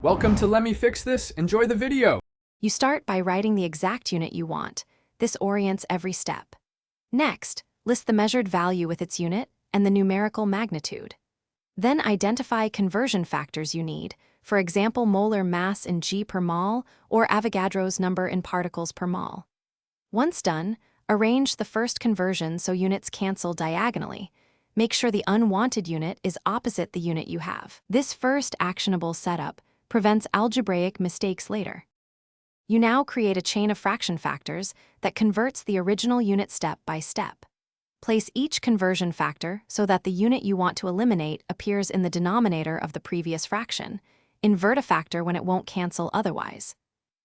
Welcome to Let Me Fix This. Enjoy the video. You start by writing the exact unit you want. This orients every step. Next, list the measured value with its unit and the numerical magnitude. Then identify conversion factors you need, for example molar mass in G per mol or Avogadro's number in particles per mol. Once done, arrange the first conversion so units cancel diagonally. Make sure the unwanted unit is opposite the unit you have. This first actionable setup prevents algebraic mistakes later. You now create a chain of fraction factors that converts the original unit step by step. Place each conversion factor so that the unit you want to eliminate appears in the denominator of the previous fraction. Invert a factor when it won't cancel otherwise.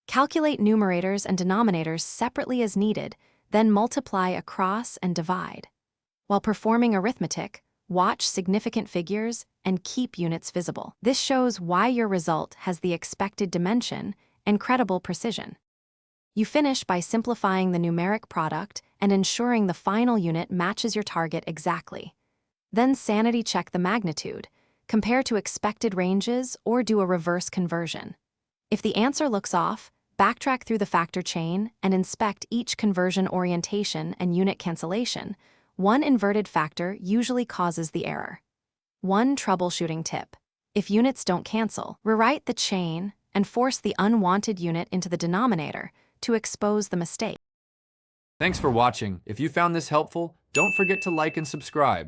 Calculate numerators and denominators separately as needed, then multiply across and divide. While performing arithmetic, watch significant figures and keep units visible. This shows why your result has the expected dimension and credible precision. You finish by simplifying the numeric product and ensuring the final unit matches your target exactly. Then sanity check the magnitude, compare to expected ranges, or do a reverse conversion. If the answer looks off, backtrack through the factor chain and inspect each conversion orientation and unit cancellation. One inverted factor usually causes the error. One troubleshooting tip: if units don't cancel, rewrite the chain and force the unwanted unit into the denominator to expose the mistake. Thanks for watching. If you found this helpful, don't forget to like and subscribe.